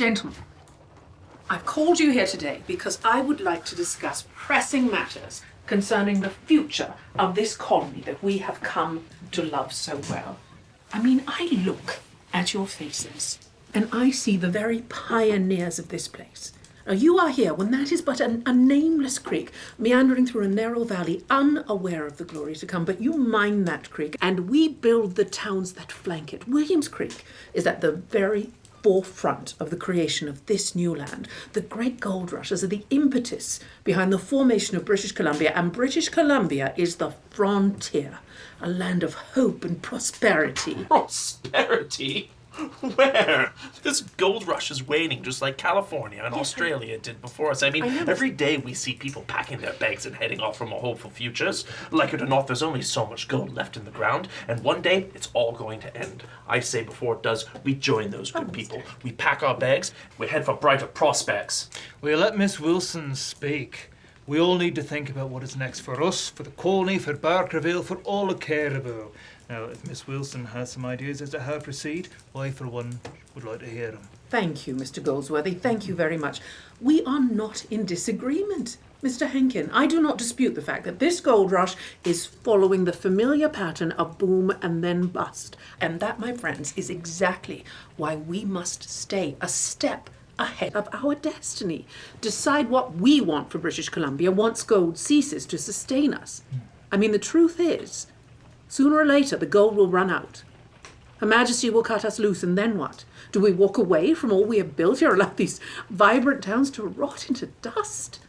Gentlemen, I've called you here today because I would like to discuss pressing matters concerning the future of this colony that we have come to love so well. I mean, I look at your faces and I see the very pioneers of this place. Now, you are here when that is but a nameless creek meandering through a narrow valley, unaware of the glory to come. But you mine that creek and we build the towns that flank it. Williams Creek is at the very forefront of the creation of this new land. The great gold rushes are the impetus behind the formation of British Columbia, and British Columbia is the frontier, a land of hope and prosperity. Prosperity? Where? This gold rush is waning just like California and Australia did before us. I mean, every day we see people packing their bags and heading off from our hopeful futures. Like it or not, there's only so much gold left in the ground, and one day it's all going to end. I say before it does, we join those good people. We pack our bags, we head for brighter prospects. We'll let Miss Wilson speak. We all need to think about what is next for us, for the colony, for Barkerville, for all of Cariboo. Now, if Miss Wilson has some ideas as to how to proceed, I, for one, would like to hear them. Thank you, Mr. Goldsworthy. Thank you very much. We are not in disagreement, Mr. Hankin. I do not dispute the fact that this gold rush is following the familiar pattern of boom and then bust. And that, my friends, is exactly why we must stay a step ahead of our destiny. Decide what we want for British Columbia once gold ceases to sustain us. I mean, the truth is, sooner or later, the gold will run out. Her Majesty will cut us loose, and then what? Do we walk away from all we have built here, allow these vibrant towns to rot into dust?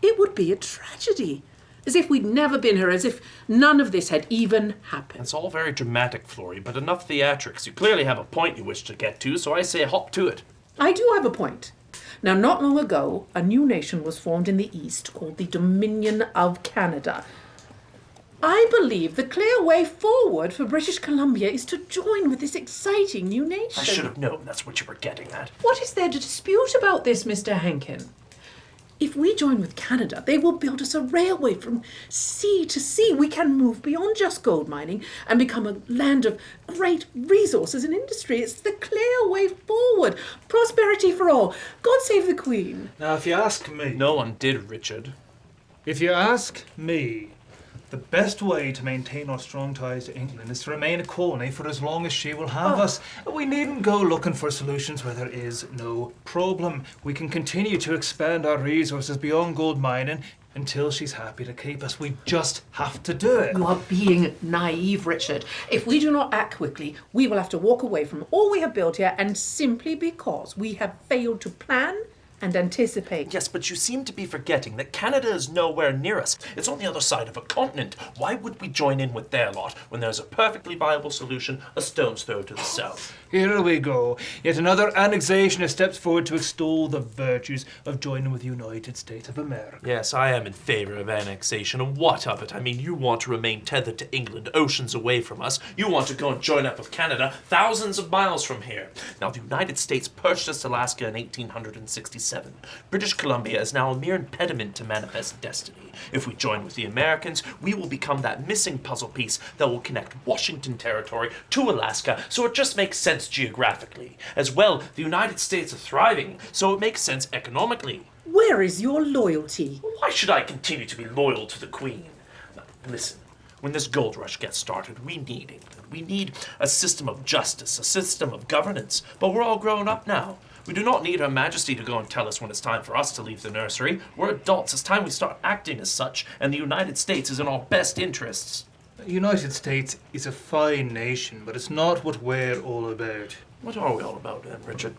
It would be a tragedy. As if we'd never been here, as if none of this had even happened. It's all very dramatic, Flory, but enough theatrics. You clearly have a point you wish to get to, so I say hop to it. I do have a point. Now, not long ago, a new nation was formed in the East called the Dominion of Canada. I believe the clear way forward for British Columbia is to join with this exciting new nation. I should have known that's what you were getting at. What is there to dispute about this, Mr. Hankin? If we join with Canada, they will build us a railway from sea to sea. We can move beyond just gold mining and become a land of great resources and industry. It's the clear way forward. Prosperity for all. God save the Queen. Now, if you ask me... No one did, Richard. If you ask me, the best way to maintain our strong ties to England is to remain a colony for as long as she will have us. We needn't go looking for solutions where there is no problem. We can continue to expand our resources beyond gold mining until she's happy to keep us. We just have to do it. You are being naive, Richard. If we do not act quickly, we will have to walk away from all we have built here, and simply because we have failed to plan and anticipate. Yes, but you seem to be forgetting that Canada is nowhere near us. It's on the other side of a continent. Why would we join in with their lot when there's a perfectly viable solution a stone's throw to the south? Here we go. Yet another annexationist steps forward to extol the virtues of joining with the United States of America. Yes, I am in favor of annexation, and what of it? I mean, you want to remain tethered to England, oceans away from us. You want to go and join up with Canada, thousands of miles from here. Now, the United States purchased Alaska in 1867. British Columbia is now a mere impediment to manifest destiny. If we join with the Americans, we will become that missing puzzle piece that will connect Washington Territory to Alaska, so it just makes sense geographically. As well, the United States are thriving, so it makes sense economically. Where is your loyalty? Why should I continue to be loyal to the Queen? Now, listen, when this gold rush gets started, we need England. We need a system of justice, a system of governance, but we're all grown up now. We do not need Her Majesty to go and tell us when it's time for us to leave the nursery. We're adults. It's time we start acting as such, and the United States is in our best interests. The United States is a fine nation, but it's not what we're all about. What are we all about then, Richard?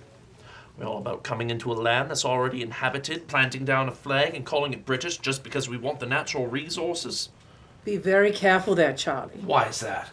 We're all about coming into a land that's already inhabited, planting down a flag and calling it British just because we want the natural resources? Be very careful there, Charlie. Why is that?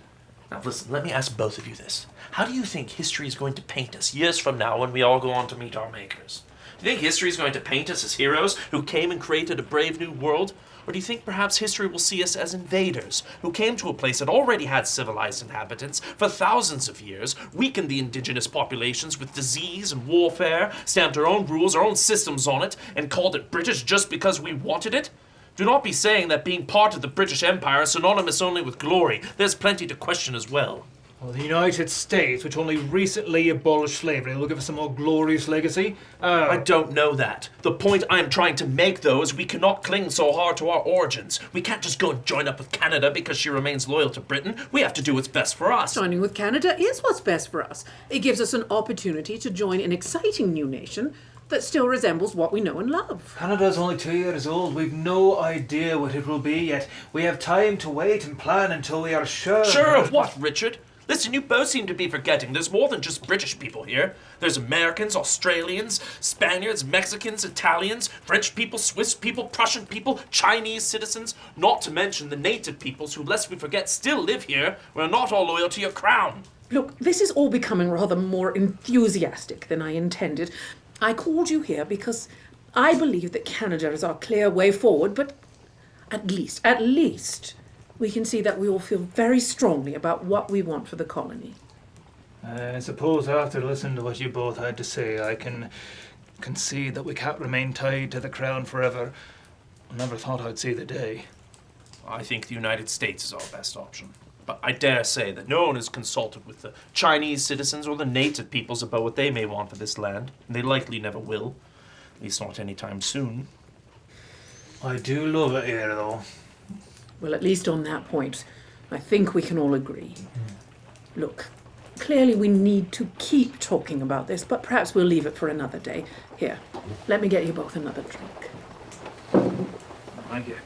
Now listen, let me ask both of you this. How do you think history is going to paint us years from now when we all go on to meet our makers? Do you think history is going to paint us as heroes who came and created a brave new world? Or do you think perhaps history will see us as invaders who came to a place that already had civilized inhabitants for thousands of years, weakened the indigenous populations with disease and warfare, stamped our own rules, our own systems on it, and called it British just because we wanted it? Do not be saying that being part of the British Empire is synonymous only with glory. There's plenty to question as well. Well, the United States, which only recently abolished slavery, will give us a more glorious legacy. I don't know that. The point I'm trying to make, though, is we cannot cling so hard to our origins. We can't just go and join up with Canada because she remains loyal to Britain. We have to do what's best for us. Joining with Canada is what's best for us. It gives us an opportunity to join an exciting new nation that still resembles what we know and love. Canada's only 2 years old. We've no idea what it will be yet. We have time to wait and plan until we are sure. Sure of what, Richard? Listen, you both seem to be forgetting there's more than just British people here. There's Americans, Australians, Spaniards, Mexicans, Italians, French people, Swiss people, Prussian people, Chinese citizens, not to mention the native peoples who, lest we forget, still live here. We're not all loyal to your crown. Look, this is all becoming rather more enthusiastic than I intended. I called you here because I believe that Canada is our clear way forward, but at least, we can see that we all feel very strongly about what we want for the colony. I suppose after listening to what you both had to say, I can concede that we can't remain tied to the crown forever. I never thought I'd see the day. I think the United States is our best option. But I dare say that no one has consulted with the Chinese citizens or the native peoples about what they may want for this land, and they likely never will, at least not anytime soon. I do love it here, though. Well, at least on that point, I think we can all agree. Look, clearly we need to keep talking about this, but perhaps we'll leave it for another day. Here, let me get you both another drink. Thank you.